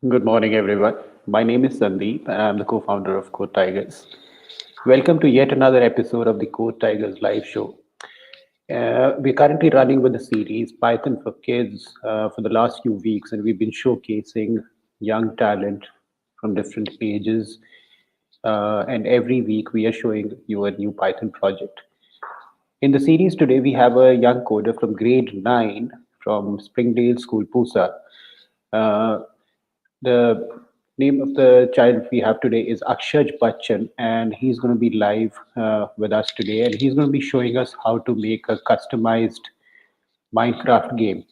Good morning, everyone. My name is Sandeep, and I'm the co-founder of CodeTigers. Welcome to yet another episode of the CodeTigers live show. We're currently running with the series Python for Kids for the last few weeks, and we've been showcasing young talent from different ages. And every week, we are showing you a new Python project. In the series today, we have a young coder from grade 9 from Springdales School, Pusa. Uh, the name of the child we have today is Akshaaj Bachchan, and he's going to be live with us today, and he's going to be showing us how to make a customized Minecraft game.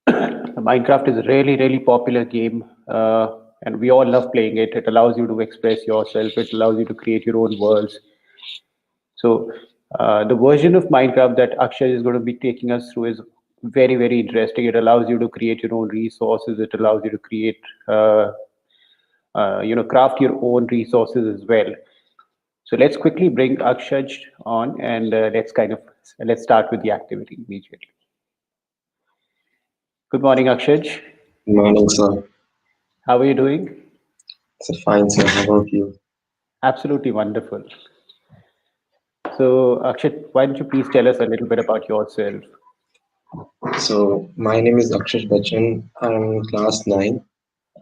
Minecraft is a really, really popular game, and we all love playing it. It allows you to express yourself. It allows you to create your own worlds. So the version of Minecraft that Akshay is going to be taking us through is very, very interesting. It allows you to create your own resources. It allows you to create, craft your own resources as well. So let's quickly bring Akshay on, and let's start with the activity immediately. Good morning, Akshay. Morning, sir. How are you doing? So fine, sir. How about you? Absolutely wonderful. So, Akshay, why don't you please tell us a little bit about yourself? So, my name is Akshaaj Bachchan. I'm in class 9.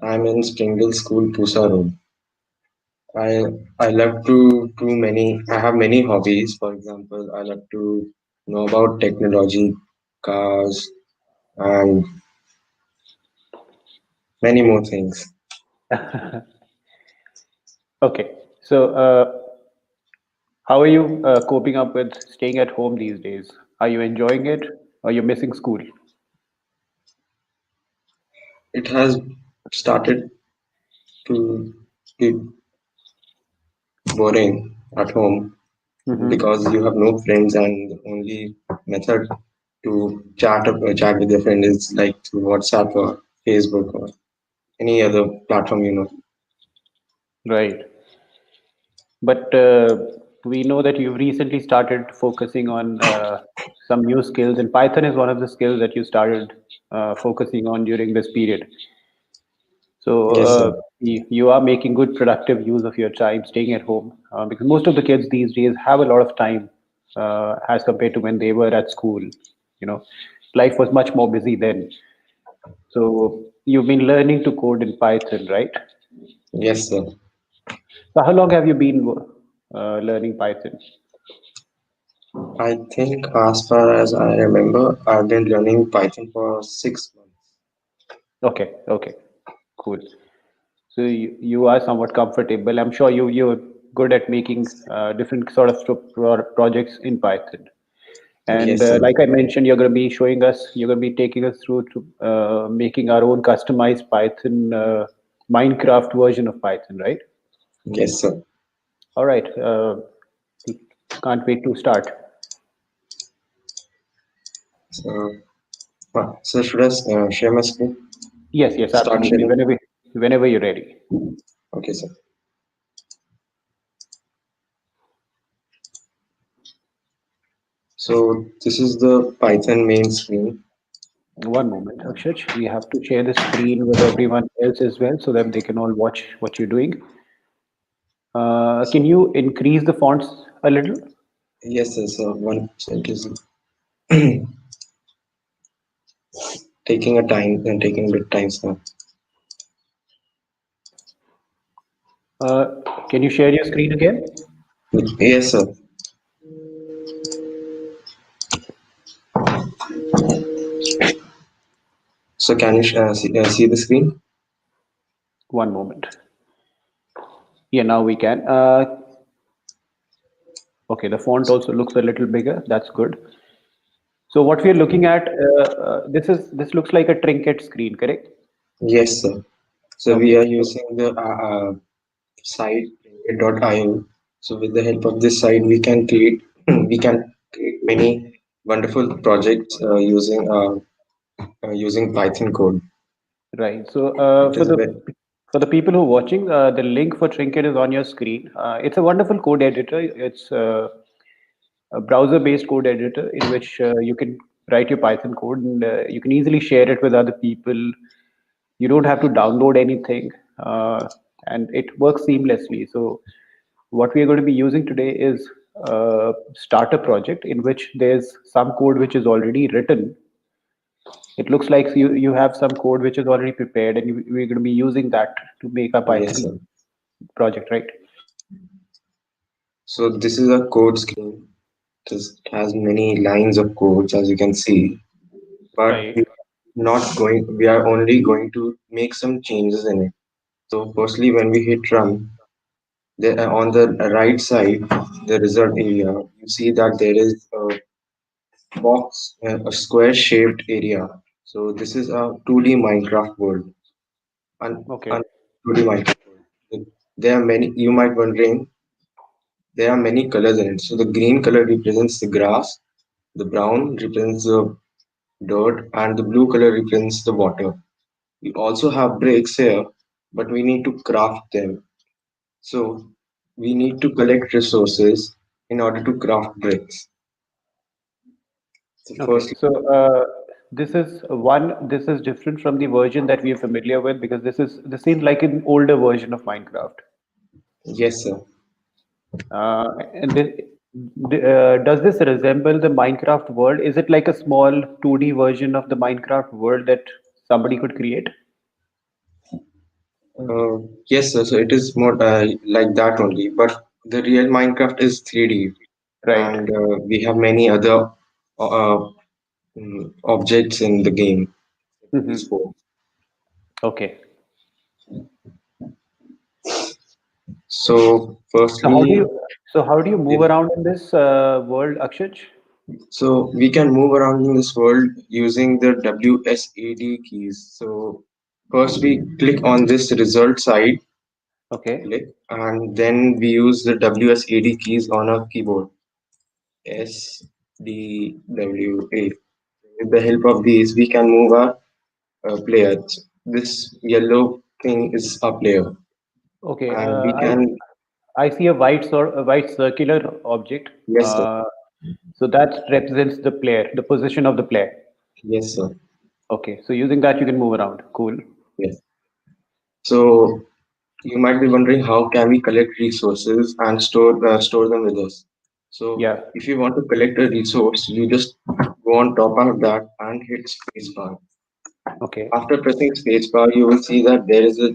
I'm in Springdales School, Pusa Road. I I love to do many. I have many hobbies. For example, I love to know about technology, cars, and many more things. Okay, so how are you coping up with staying at home these days? Are you enjoying it, or you're missing school? It has started to be boring at home Hmm. because you have no friends, and the only method to chat with your friend is like through WhatsApp or Facebook or any other platform, Right. But we know that you've recently started focusing on some new skills, and Python is one of the skills that you started focusing on during this period. So Yes, sir. you are making good productive use of your time staying at home because most of the kids these days have a lot of time as compared to when they were at school. You know, life was much more busy then. So you've been learning to code in Python, right? Yes, sir. So how long have you been learning Python? I think as far as I remember, I've been learning Python for 6 months. Okay, okay, cool. So you are somewhat comfortable. I'm sure you're good at making different sort of projects in Python. And Yes, sir. like I mentioned, you're going to be showing us, you're going to be taking us through to making our own customized Python Minecraft version of Python, right? Yes, sir. All right. Can't wait to start. So, so should I share my screen? Yes, yes, Start absolutely. sharing. Whenever you're ready. Okay, sir. So this is the Python main screen. One moment, Akshay. We have to share the screen with everyone else as well so that they can all watch what you're doing. Can you increase the fonts a little? Yes, sir. So 1% is taking a time and taking a bit time, sir. Uh, can you share your screen again? Yes, sir. So can you see the screen? One moment. Yeah, now we can. Okay, the font also looks a little bigger. That's good. So what we are looking at, this looks like a Trinket screen, correct? Yes, sir. So we Okay. are So using the site Trinket.io. So with the help of this site, we can create we can create many wonderful projects using Python code. right. So It is very for the people who are watching, the link for Trinket is on your screen. It's a wonderful code editor. It's a browser-based code editor in which you can write your Python code and you can easily share it with other people. You don't have to download anything, and it works seamlessly. So what we are going to be using today is a starter project in which there's some code which is already written. It looks like you have some code which is already prepared, and we're going to be using that to make a Yes, Python sir. project, right? So this is a code screen. This has many lines of codes as you can see, but Right. we are only going to make some changes in it. So firstly, when we hit run, there on the right side, the result area, you see that there is a square shaped area. So this is a 2D Minecraft world. Okay. And 2D Minecraft world. There are many. You might wondering there are many colors in it. So the green color represents the grass, the brown represents the dirt, and the blue color represents the water. We also have bricks here, but we need to craft them. So we need to collect resources in order to craft bricks. So Okay. firstly, So this is different from the version that we are familiar with because this seems like an older version of Minecraft. yes, sir. And does this resemble the Minecraft world? Is it like a small 2D version of the Minecraft world that somebody could create? Yes, sir. So it is more like that only. But the real Minecraft is 3D, Right. and we have many other objects in the game. Hmm. These four. Okay. So So how do firstly, you move yes, around in this world, Akshaj? so we can move around in this world using the WSAD keys. So first we click on this result side, Okay. click, and then we use the WSAD keys on our keyboard. SDWA. With the help of these, we can move our players. This yellow thing is a player, Okay. and we can. I see a white circular object. Yes, sir. So that represents the player, the position of the player. Yes, sir. Okay. So using that you can move around. Cool. Yes. So you might be wondering how can we collect resources and store them with us. So Yeah. if you want to collect a resource, you just go on top of that and hit spacebar. Okay. After pressing spacebar, you will see that there is a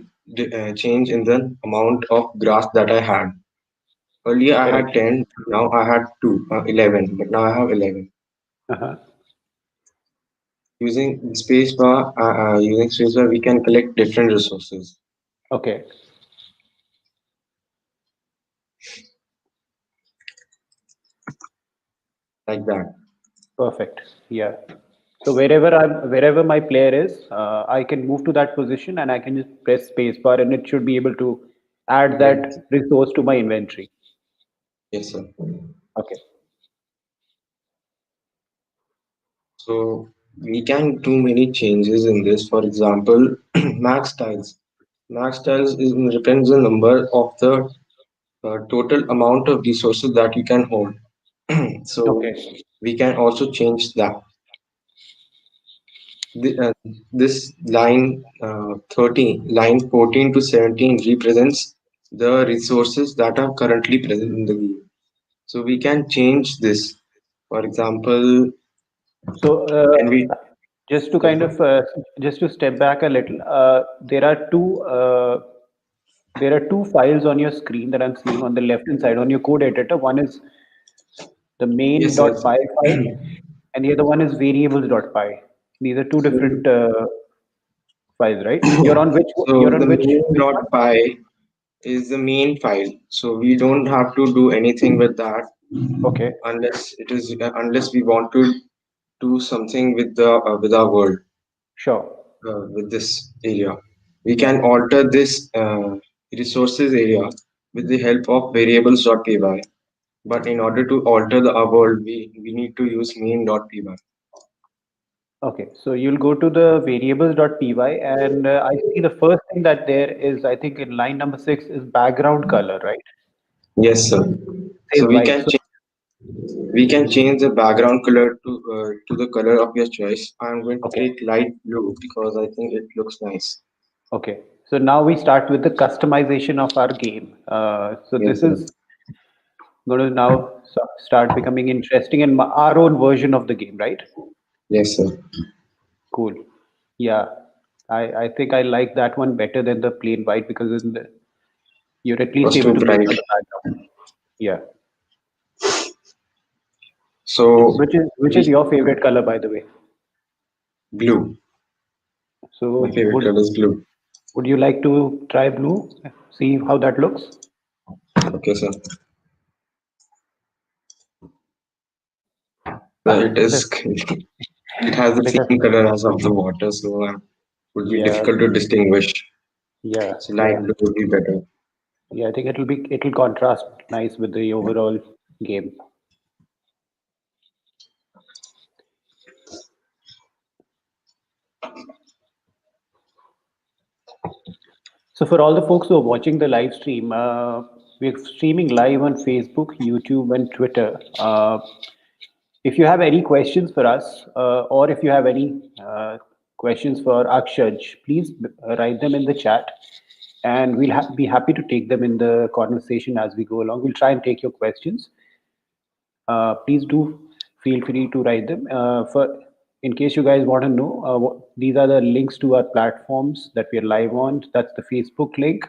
change in the amount of grass that I had. Earlier I had Correct. 10, now I had 11, but now I have 11. Uh-huh. Using spacebar, we can collect different resources Okay. like that. Perfect. Yeah. So wherever my player is, I can move to that position and I can just press spacebar and it should be able to add Yes, that resource to my inventory. yes, sir. Okay. So we can do many changes in this. For example, max tiles. Max tiles represents the number of the total amount of resources that you can hold. So Okay. we can also change that. This line 13, line 14 to 17 represents the resources that are currently present in the game. So we can change this. For example, So can we? just to Yes, kind sir. of just to step back a little, there are two files on your screen that I'm seeing on the left hand side on your code editor. One is the Yes, sir. main.py file, and the other one is variables.py. These are two So, different files, right? You're so on the which one? main.py is the main file. So we don't have to do anything with that Okay, unless we want to do something with our world sure. with this area. We Yeah. can alter this resources area with the help of variables.py. But in order to alter our world, we need to use main.py. Okay, so you'll go to the variables.py, and I see the first thing that there is, I think in line number 6 is background color, right? Yes, sir. Says So white. So we can change the background color to the color of your choice. I'm going to okay, take light blue because I think it looks nice. Okay. So now we start with the customization of our game. So Yes, this sir. is going to now start becoming interesting and our own version of the game, right? Yes, sir. Cool. Yeah. I think I like that one better than the plain white because you're at least Was able too to make bright. out the background. Yeah. So Which is we your favorite color, by the way? blue. My So favorite color is blue. would you like to try blue? See how that looks? Okay, sir. So Ah, it is. It has the because same color as of the water, so would be yeah, difficult to distinguish. yeah, So light yeah, blue would be better. yeah. I think it'll contrast nice with the overall game. So for all the folks who are watching the live stream, we're streaming live on Facebook, YouTube, and Twitter. If you have any questions for us, or if you have any questions for Akshaj, please write them in the chat, and we'll be happy to take them in the conversation as we go along. We'll try and take your questions. Please do feel free to write them. For in case you guys want to know, these are the links to our platforms that we are live on. That's the Facebook link.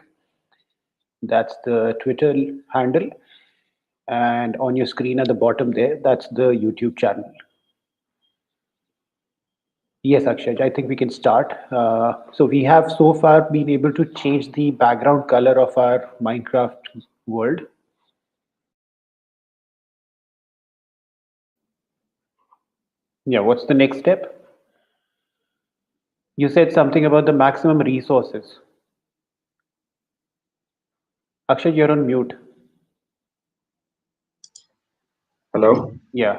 That's the Twitter handle, and on your screen at the bottom there, that's the YouTube channel. Yes, Akshay, I think we can start. So we have so far been able to change the background color of our Minecraft world. Yeah, what's the next step? You said something about the maximum resources. Akshay, you're on mute. Hello? Yeah.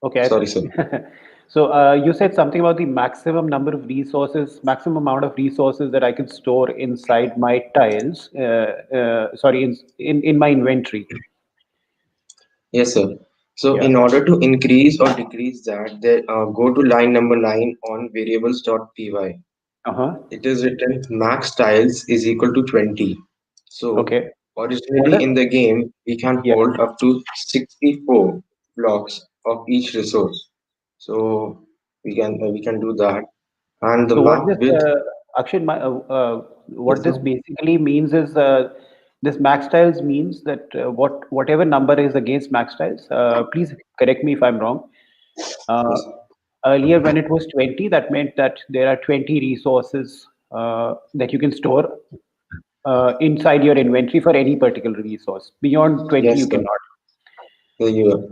Okay. Sorry, sir. So you said something about the maximum number of resources, maximum amount of resources that I can store inside my tiles. Sorry, in my inventory. Yes, sir. So Yeah. in order to increase or decrease that, go to line number 9 on variables.py. Uh-huh. It is written max tiles is equal to 20. So Okay. What originally does? in the game, we can Yeah. hold up to 64 blocks of each resource. So we can do that. And the So what map this width, Akshay, what yes, this sir. basically means is this max tiles means that whatever number is against max tiles. Please correct me if I'm wrong. Uh, Yes, Earlier, when it was 20, that meant that there are 20 resources that you can store inside your inventory for any particular resource. Beyond 20, you yes, sir. cannot.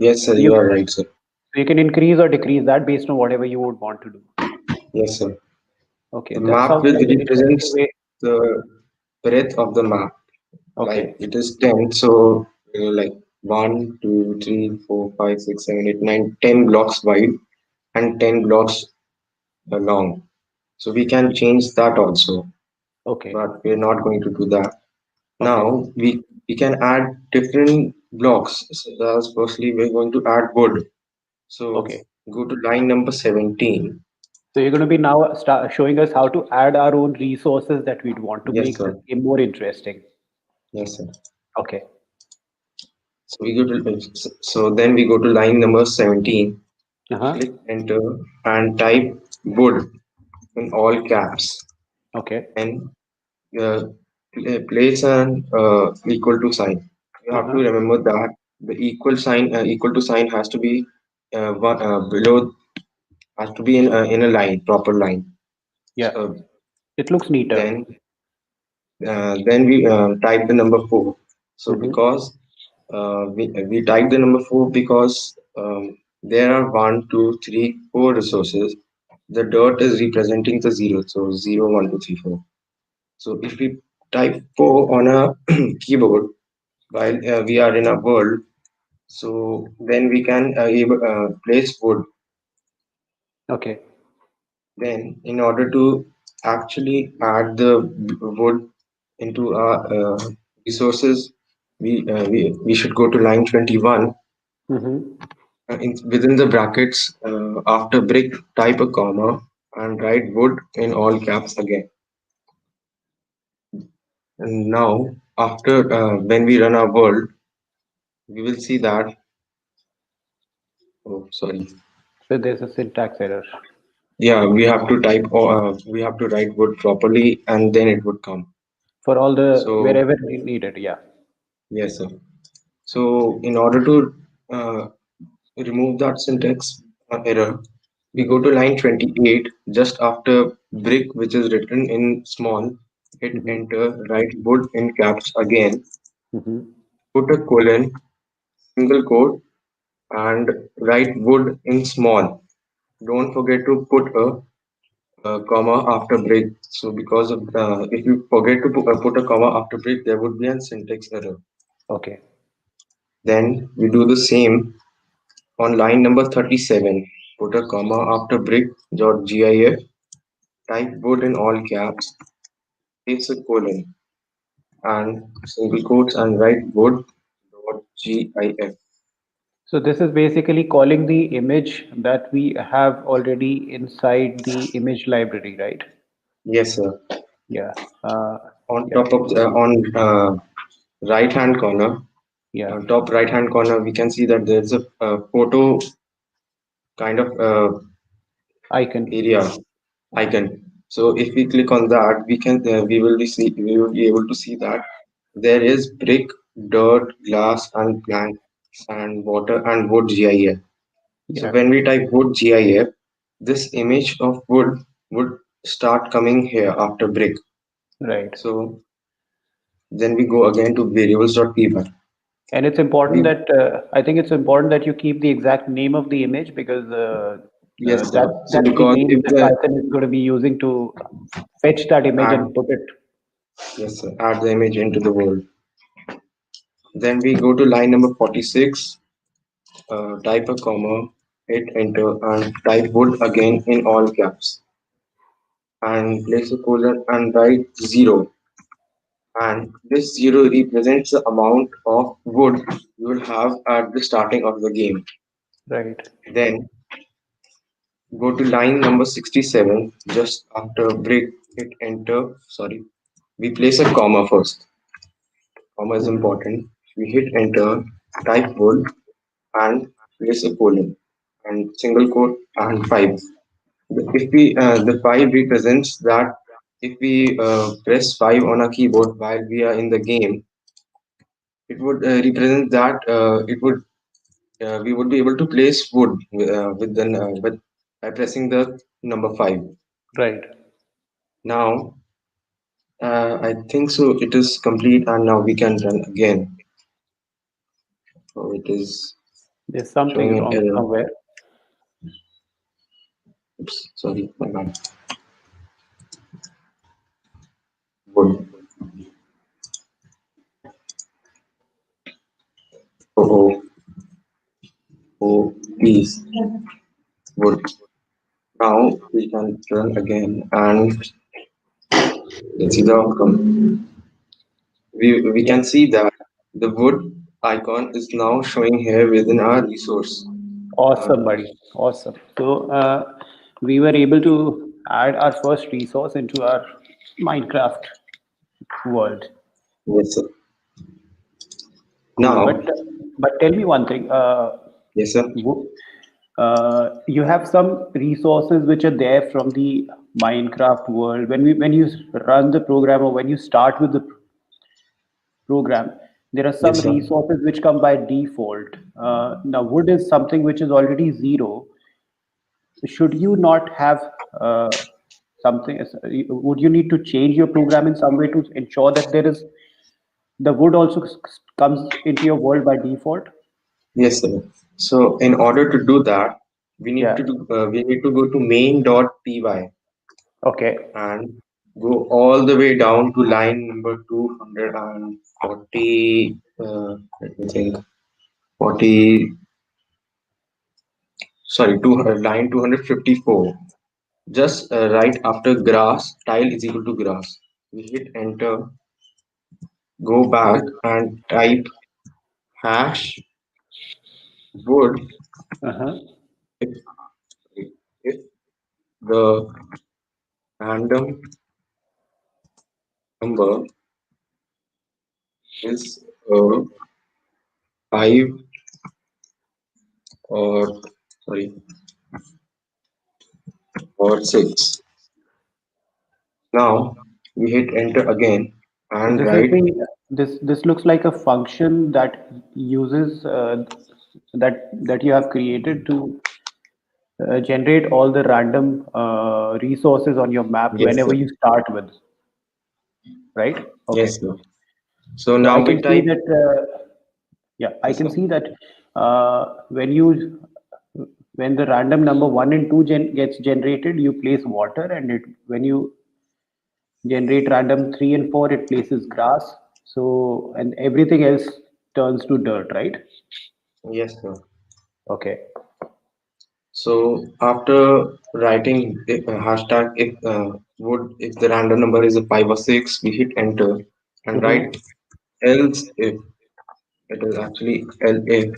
Yes, sir. You, You are right, sir. so you can increase or decrease that based on whatever you would want to do. Yes, sir. Okay, The that map sounds width like an interesting represents way. the breadth of the map. Like Okay, it is 10, so like 1, 2, 3, 4, 5, 6, 7, 8, 9, 10 blocks wide and 10 blocks long. So we can change that also, okay, but we're not going to do that. okay, Now we can add different blocks. So that's firstly we're going to add wood. So okay. go to line number 17. So you're going to be now showing us how to add our own resources that we'd want to Yes, make the sir. game more interesting. Yes, sir. Okay. So we go to so then we go to line number 17. Uh-huh. Click enter and type wood in all caps Okay. and uh, place an equal to sign. You have to Uh-huh. remember that the equal to sign has to be below, has to be in a line, proper line. Yeah. So It looks neater. then we type the number 4. So Mm-hmm. because we type the number 4 because there are 1, 2, 3, 4 resources. The dot is representing the zero, so 0, 1, 2, 3, 4. So if we type 4 on a keyboard while we are in a world, so then we can place wood. Okay. Then, in order to actually add the wood into our resources, we should go to line 21. Mm-hmm. Within the brackets, after brick, type a comma and write wood in all caps again. And now, after when we run our world, we will see that, oh, sorry. So there's a syntax error. Yeah, we have to type or we have to write would properly and then it would come. For all the So, wherever needed, yeah. yes, sir. So, in order to remove that syntax error, we go Mm-hmm. to line 28 just after brick, which is written in small, hit Mm-hmm. enter, write wood in caps again, Mm-hmm. put a colon, single quote, and write wood in small. Don't forget to put a comma after break. So because of if you forget to put a comma after break, there would be a syntax error. Okay. Then we do the same on line number 37. Put a comma after break dot gif. Type wood in all caps. Place a colon and single quotes and write wood dot gif. So this is basically calling the image that we have already inside the image library, right? Yes, sir. Yeah. On Yeah. top of on right hand corner, Yeah. top right hand corner, we can see that there's a photo kind of Icon. area icon. So if we click on that, we will be able to see that there is brick, dirt, glass, and plants and water and wood GIF. So Yeah. when we type wood GIF, this image of wood would start coming here after brick. Right. So then we go again to variables.py. And it's important We that I think it's important that you keep the exact name of the image because Yes, sir. So that's the because name if that the Python is going to be using to fetch that image add and put it. yes, sir, add the image into the world. Then we go to line number 46, type a comma, hit enter, and type wood again in all caps, and place a colon and write 0. And this 0 represents the amount of wood you will have at the starting of the game. Right. Then go to line number 67, just after break, hit enter. Sorry, we place a comma first. Comma is Hmm. important. We hit enter, type wood, and place a colon and single quote and 5. If we the 5 represents that if we press 5 on a keyboard while we are in the game, it would represent that it would we would be able to place wood with by pressing the number 5. Right. Now I think so. It is complete, and now we can run again. So it is There's something showing an wrong error. somewhere. Oops, sorry, my bad. Wood. Oh, oh, oh, please, wood. Now we can run again and let's see the outcome. We Yeah. can see that the wood icon is now showing here within our resource. Uh, Awesome, buddy. Awesome. So we were able to add our first resource into our Minecraft world. yes, sir. Cool. Now, But tell me one thing. yes, sir. Wo- you have some resources which are there from the Minecraft world. When you run the program or when you start with the program, there are some Yes, sir. resources which come by default. Now, wood is something which is already zero. Should you not have something? Would you need to change your program in some way to ensure that there is the wood also comes into your world by default? Yes, sir. So in order to do that, Yeah. we need to go to main.py Okay. and go all the way down to line number 240. Let me think. 40. Sorry, line 254. Just right after grass, tile is equal to grass. We hit enter, go back and type hash wood Uh-huh. if, if the random number is uh, 5 or sorry or 6. Now we hit enter again So and this is write. this looks like a function that uses that you have created to generate all the random resources on your map Yes, whenever sir. you start with, right? Okay. Yes, sir. So So I now we can see type. that, yeah, I Yes, can sir. see that when the random number one and two gets generated, you place water, and when you generate random three and four, it places grass. So and everything else turns to dirt, right? Yes, sir. Okay. So after writing hashtag if would if the random number is a 5 or 6, we hit enter and Mm-hmm. write else if it is actually if it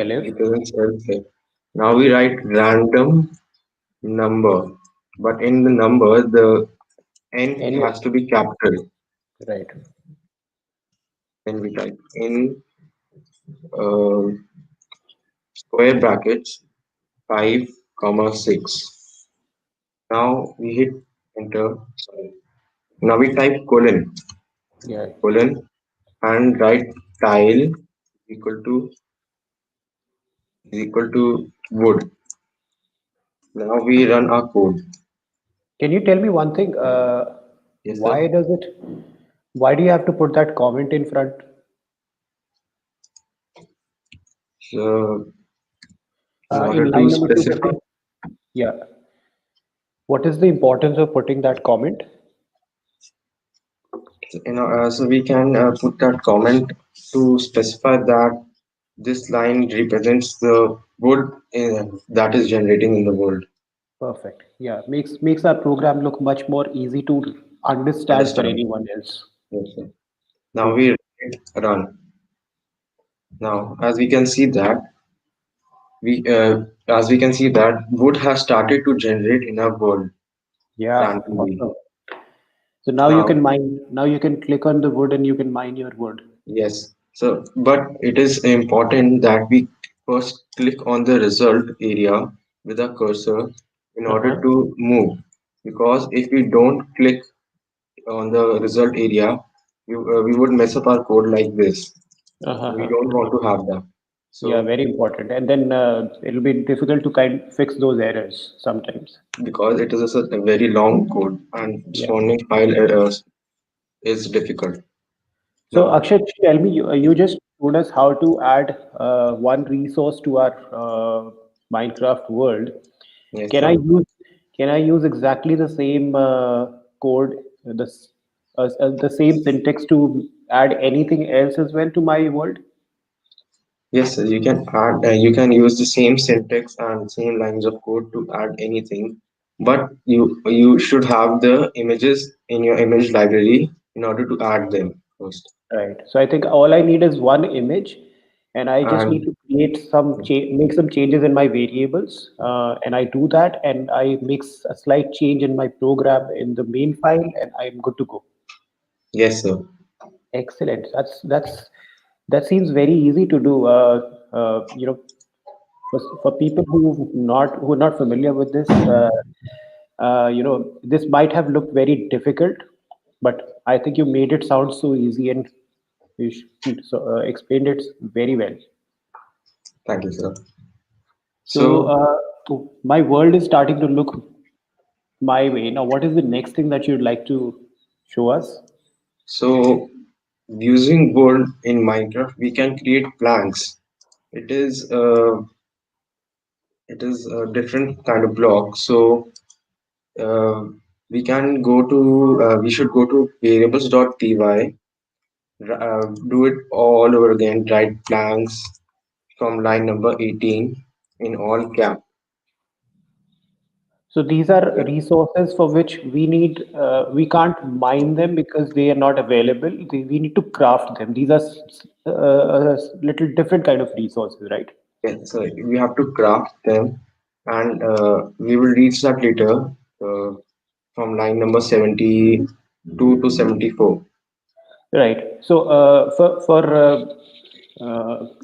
Elif. represents else if. Now we write random number, but in the number the n Any. has to be capital. Right. Then we type in uh, square brackets 5 comma 6. Now we hit enter. Sorry. Now we type Yeah. colon and write tile equal to wood. Now we run our code. Can you tell me one thing? Yes, sir. Why does it? Why do you have to put that comment in front? So in In order to line number specify, 250? Yeah. What is the importance of putting that comment? so we can put that comment to specify that this line represents the wood that is generating in the world. Perfect. Yeah, makes our program look much more easy to understand for Understand? anyone else. Yes, sir. Now Hmm. we hit run. Now, as we can see that wood has started to generate in our world Yeah, randomly. awesome. So now you can Now, mine. Now you can click on the wood and you can mine your wood. yes. So, but it is important that we first click on the result area with a cursor in order Uh-huh. to move. Because if we don't click on the result area, we would mess up our code like this. We Uh-huh. don't want to have that. Yeah, So, very important. And then it'll be difficult to fix those errors sometimes. because it is a very long code and Yeah. spawning file errors is difficult. So Now, Akshay, tell me, you just showed us how to add one resource to our Minecraft world. yes, Can I sir. use can I use exactly the same code, the same syntax to add anything else as well to my world? Yes, sir, you can add, you can use the same syntax and same lines of code to add anything, but you should have the images in your image library in order to add them first. Right. So I think all I need is one image, and I just need And to make some changes in my variables, and I do that, and I make a slight change in my program in the main file, and I'm good to go. yes, sir. Excellent. That seems very easy to do. For people who are not familiar with this, this might have looked very difficult, but I think you made it sound so easy, and explained it very well. Thank you, sir. So So, my world is starting to look my way. Now, what is the next thing that you'd like to show us? so using world in Minecraft, we can create planks. It is a different kind of block. So uh, we should go to variables.py, do it all over again, write planks from line number 18 in all cap. So these are resources for which we can't mine them because they are not available. We need to craft them. These are a little different kind of resources, right? Okay, so we have to craft them, and we will reach that later from line number 72 to 74. Right. So,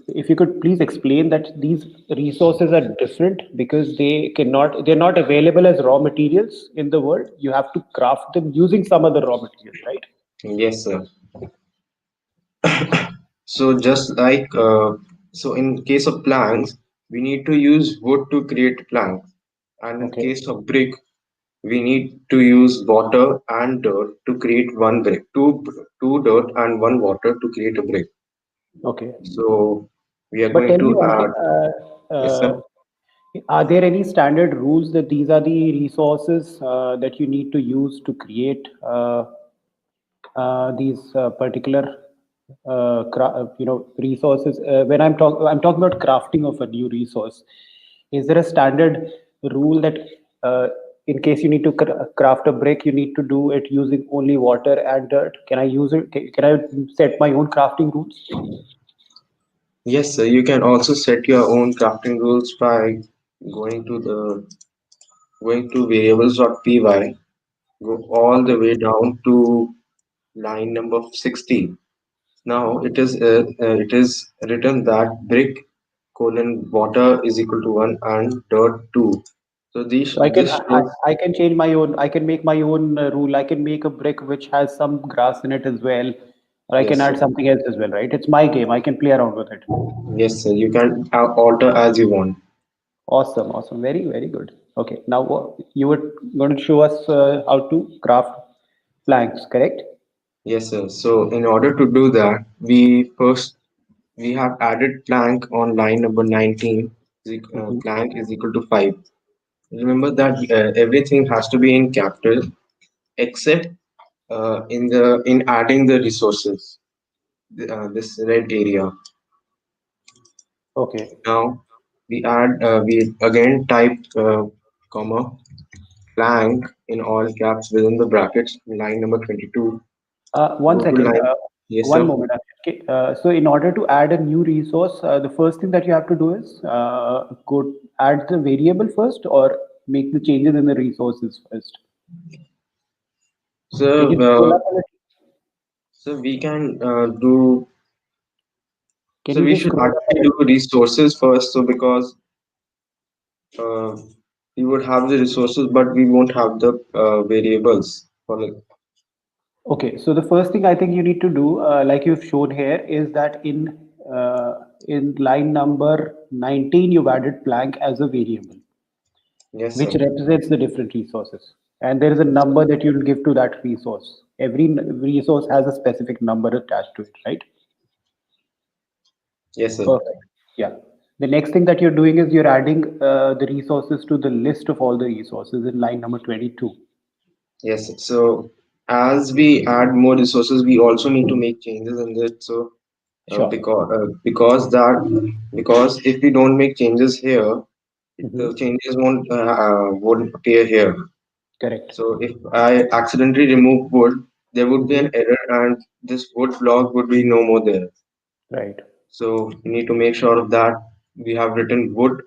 if you could please explain that these resources are different because they're not available as raw materials in the world. You have to craft them using some other raw materials, right? Yes, sir. So just like in case of planks, we need to use wood to create planks, and in Okay. case of brick, we need to use water and dirt to create one brick. Two dirt and one water to create a brick. Okay. So we are But going tell me to one add. thing. Yes, sir. Are there any standard rules that these are the resources that you need to use to create these particular resources? When I'm talking about crafting of a new resource. Is there a standard rule that in case you need to craft a brick, you need to do it using only water and dirt? Can I use it? Can I set my own crafting rules? Yes, sir. You can also set your own crafting rules by going to the going to variables.py, go all the Okay. way down to line number 60. Now it is written that brick colon water is equal to 1 and dirt 2. So So I can this shows. I can change my own. I can make my own rule. I can make a brick which has some grass in it as well, or I can Yes, sir. add something else as well, right? It's my game. I can play around with it. Yes, sir. You can alter as you want. Awesome, awesome, very good. Okay, now you were going to show us how to craft planks, correct? Yes, sir. So in order to do that, we have added plank on line number 19. Hmm. Plank is equal to 5. Remember that everything has to be in capital except in adding the resources. This red area. Okay. Now we again type comma plank in all caps within the brackets line number 22. One Go to second. line. Yes, One sir. moment. Okay. So in order to add a new resource, the first thing that you have to do is go add the variable first, or make the changes in the resources first. So Can you scroll up a little? we can do. Can So you we just should scroll up a actually do little? resources first. So because uh, we would have the resources, but we won't have the variables for like. Okay, so the first thing I think you need to do, like you've shown here, is that in line number 19, you've added blank as a variable, Yes, which sir. represents the different resources. And there is a number that you'll give to that resource. Every resource has a specific number attached to it, right? Yes, sir. Perfect. Yeah. The next thing that you're doing is you're adding the resources to the list of all the resources in line number 22. Yes. So as we add more resources, we also need to make changes in it. So Sure. because if we don't make changes here, the Hmm. changes won't appear here. Correct. So if I accidentally remove wood, there would be Hmm. an error, and this wood block would be no more there. Right. So we need to make sure of that. We have written wood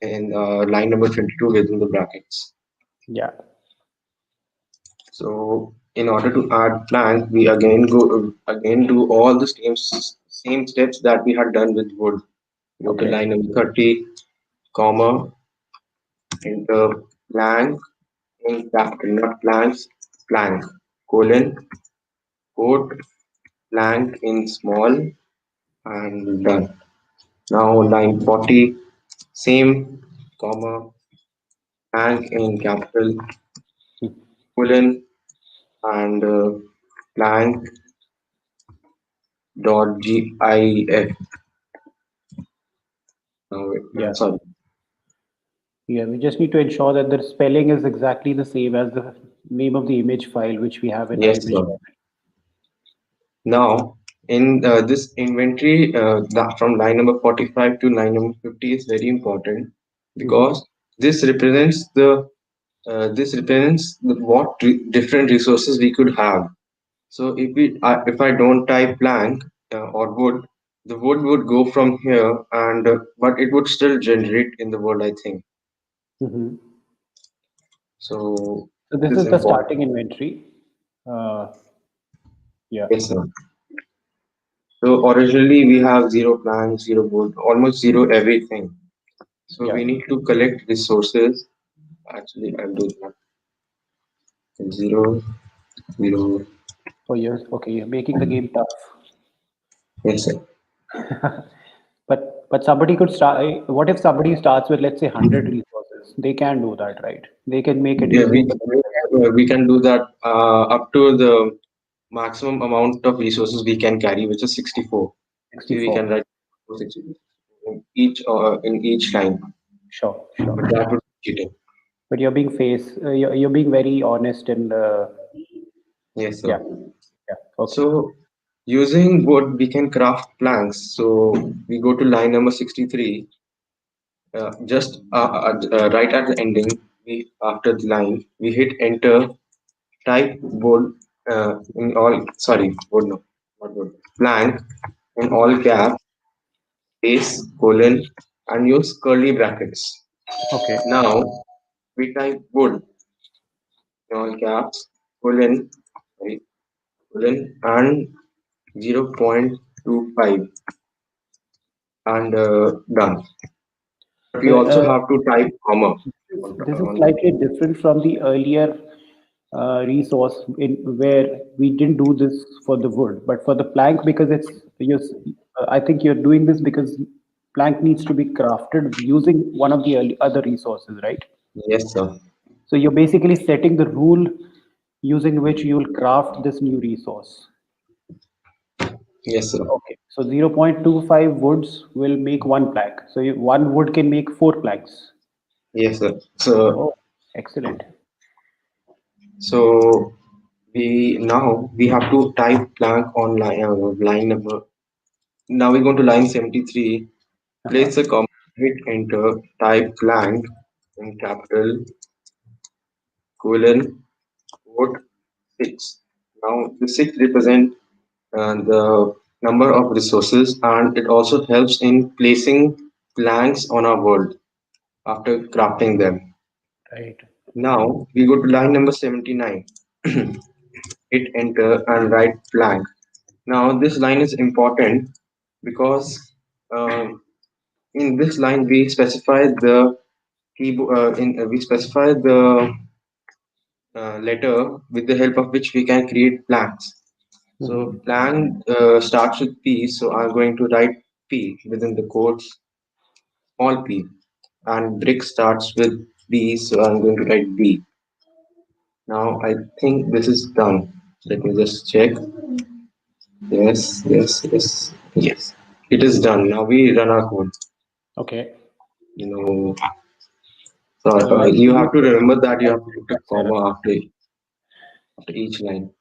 in line number 22 within the brackets. Yeah. So in order to add plank, we again do all the same steps that we had done with wood. Go to Okay. line number 30, comma, enter plank in capital, not planks, plank, colon, quote, plank in small, and done. Now line 40, same, comma, plank in capital, colon, and plank dot gif. Yeah. Sorry. Yeah, we just need to ensure that the spelling is exactly the same as the name of the image file which we have in our Yes, image sir. library. Now, in this inventory, from line number 45 to line number 50 is very important Hmm. because this represents what different resources we could have. So if I don't type blank or wood, the wood would go from here, and but it would still generate in the world, I think. Hmm. So So it this is is the important. starting inventory. Uh, yeah. Yes, sir. So originally we have zero plants, zero wood, almost zero everything. So Yeah. we need to collect resources. Actually, I'll do that. Zero, zero. For years. Okay, you're making the game tough. Yes, sir. But somebody could start. What if somebody starts with, let's say, 100 resources? They can do that, right? They can make it Yeah, easy for themselves. we can do that up to the maximum amount of resources we can carry, which is 64. So we can 64. write 64 in each line, Sure, but sure. that would be cheating. But you're being very honest and Yes, sir. yeah, yeah. Okay. So using wood, we can craft planks. So we go to line number 63. Just right at the ending, we after the line, we hit enter. Type wood in all. Sorry, wood no, not wood. Plank in all Hmm. caps, space, colon, and use curly brackets. Okay. Now we type wood in all caps, colon, sorry, colon, and 0.25 and done. But we So also have to type comma this is on slightly different from the earlier resource in where we didn't do this for the wood, but for the plank because I think you're doing this because plank needs to be crafted using one of the other resources, right? yes, sir. So you're basically setting the rule using which you will craft this new resource. Yes, sir. Okay, so 0.25 woods will make one plank. So one wood can make four planks. Yes, sir. So Oh, excellent. so we have to type plank on line number. Now we go to line 73. Uh-huh. Place a comma, hit enter, type plank in capital, colon, quote 6. Now the 6 represent the number of resources and it also helps in placing planks on our world after crafting them. Right. Now we go to line number 79. Hit enter and write plank. Now this line is important because um, in this line we specify the keyboard we specify the letter with the help of which we can create planks. So Mhm. plank starts with P, so I'm going to write P within the quotes, small p, and brick starts with B, so I'm going to write B. Now I think this is done. Let me just check. Yes, yes, yes, yes. It is done. Now we run our code. Okay. No, so So like you have to you remember that you have to put a that's error. comma after each line.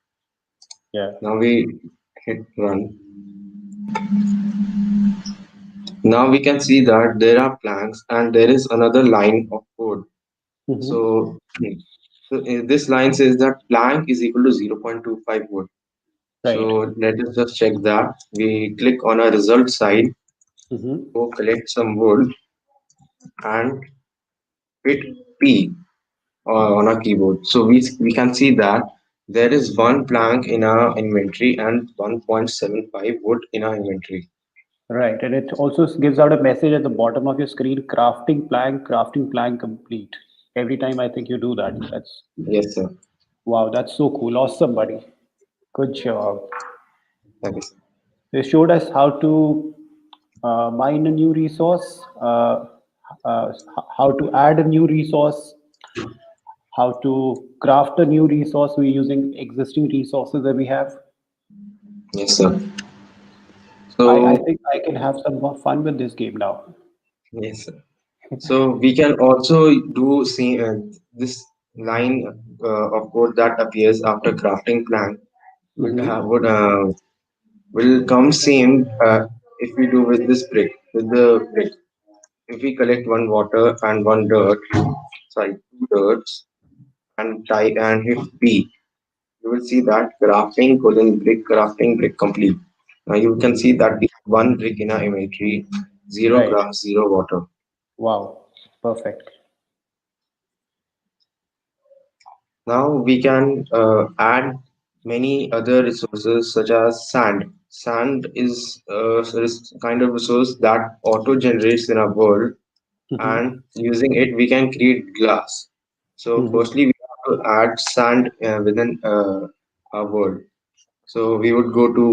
Yeah. Now we hit run. Now we can see that there are planks and there is another line of code. Hmm. So, this line says that plank is equal to 0.25 wood. Right. So let us just check that. We click on a result side, Hmm. go collect some wood and hit P on our keyboard. So we can see that there is one plank in our inventory and 1.75 wood in our inventory. Right. And it also gives out a message at the bottom of your screen, crafting plank complete. Every time I think you do that. That's Yes, sir. wow, that's so cool. Awesome, buddy. Good job. Thank you, sir. They showed us how to mine a new resource, how to add a new resource, how to craft a new resource. We're using existing resources that we have. Yes, sir. I So, think I can have some more fun with this game now. yes, sir. So we can also do see this line of code that appears after crafting plan Hmm. will come same if we do with this brick with the brick. If we collect one water and one dirt, sorry, two dirts and type and hit B, you will see that crafting brick complete. Now you can see that we have one brick in our inventory, zero Right. grass, zero water. Wow. Perfect. Now we can add. many other resources such as sand. Sand is a kind of resource that auto generates in our world, Hmm. and using it we can create glass. So Hmm. firstly we have to add sand within our world. So we would go to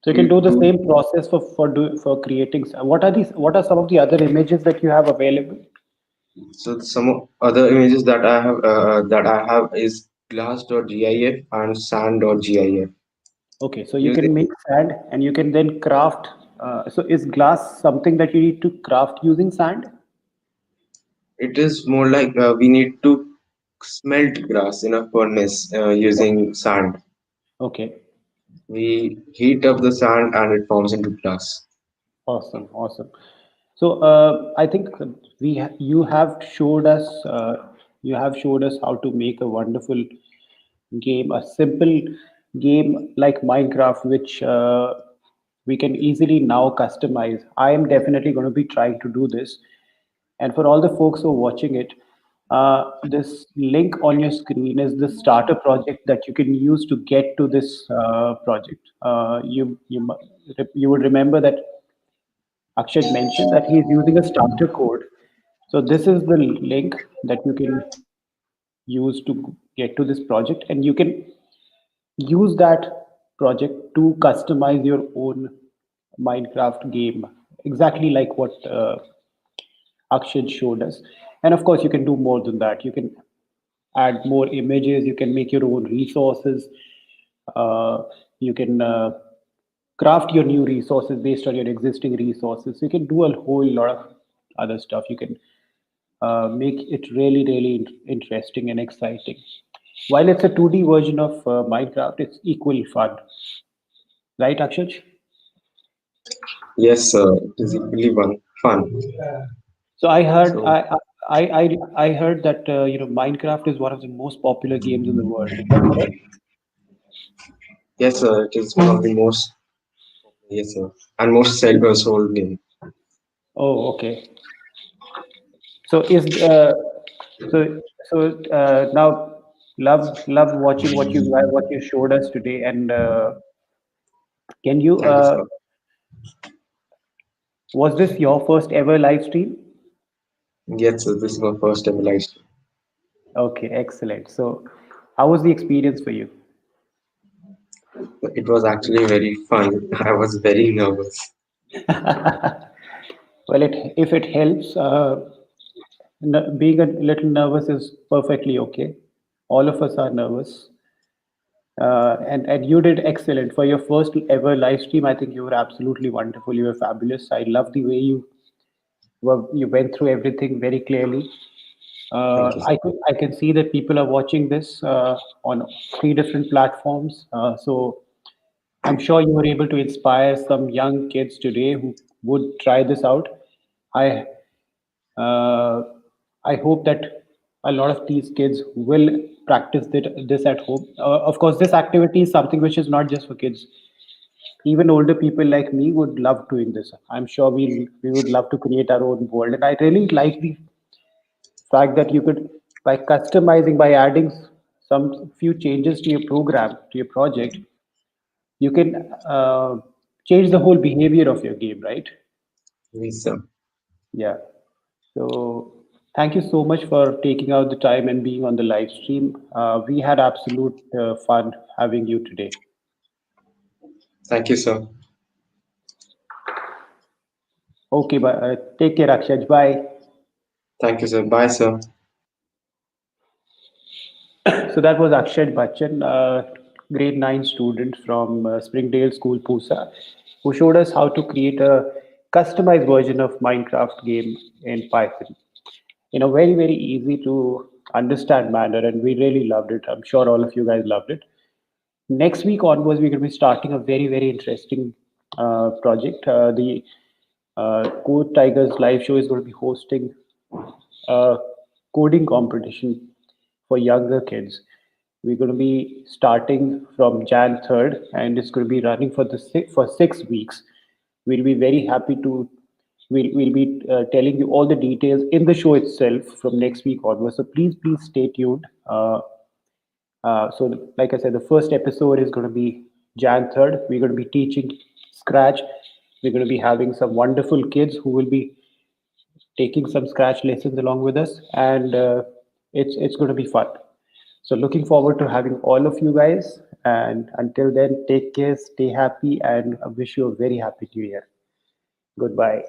So you can do the same process for creating. What are these? What are some of the other images that you have available? so some other images that I have is glass.gif and sand.gif. Okay, so you Using can make sand and you can then craft. So is glass something that you need to craft using sand? it is more like we need to smelt glass in a furnace Okay, using sand. okay, We heat up the sand and it forms into glass. awesome, awesome. So I think you have showed us how to make a wonderful game, a simple game like Minecraft, which we can easily now customize. I am definitely going to be trying to do this. And for all the folks who are watching it, this link on your screen is the starter project that you can use to get to this project. You would remember that Akshay mentioned that he is using a starter code. So this is the link that you can use to get to this project, and you can use that project to customize your own Minecraft game, exactly like what Akshay showed us. And of course, you can do more than that. You can add more images. You can make your own resources. Uh, you can craft your new resources based on your existing resources. You can do a whole lot of other stuff. You can make it really, really interesting and exciting. While it's a 2D version of Minecraft, it's equally fun, right, Akshay? Yes, it is equally fun. So I heard So I heard that Minecraft is one of the most popular games in the world. Is that correct? yes, it is one of the most, yes, sir, and most sold game. Oh, okay. So is now love watching what you showed us today, and can you Thank you, sir. was this your first ever live stream? Yes, sir, this is my first ever live stream. Okay, excellent. So how was the experience for you? It was actually very fun. I was very nervous. Well, if it helps, being a little nervous is perfectly okay. All of us are nervous. And you did excellent for your first ever live stream. I think you were absolutely wonderful. You were fabulous. I love the way you went through everything very clearly. Thank you, sir. I can see that people are watching this on three different platforms. So I'm sure you were able to inspire some young kids today who would try this out. I uh, I hope that a lot of these kids will practice this at home. Of course, this activity is something which is not just for kids. Even older people like me would love doing this. I'm sure we would love to create our own world. And I really like the fact that you could, by customizing, by adding some few changes to your program, to your project, you can change the whole behavior of your game, right? Yes, sir. Yeah. So thank you so much for taking out the time and being on the live stream. We had absolute fun having you today. Thank you, sir. Okay, bye. Take care, Akshay. Bye. Thank you, sir. Bye, sir. So that was Akshaaj Bachchan, grade 9 student from Springdales School, Pusa, who showed us how to create a customized version of Minecraft game in Python in a very, very easy to understand manner. And we really loved it. I'm sure all of you guys loved it. Next week onwards, we're going to be starting a very, very interesting project. The Code Tigers live show is going to be hosting a coding competition for younger kids. We're going to be starting from Jan 3rd, and it's going to be running for for 6 weeks. We'll be very happy to. We'll be telling you all the details in the show itself from next week onwards. So please stay tuned. So, like I said, the first episode is going to be Jan 3rd. We're going to be teaching Scratch. We're going to be having some wonderful kids who will be taking some Scratch lessons along with us, and it's going to be fun. So, looking forward to having all of you guys. And until then, take care, stay happy, and I wish you a very happy New Year. Goodbye.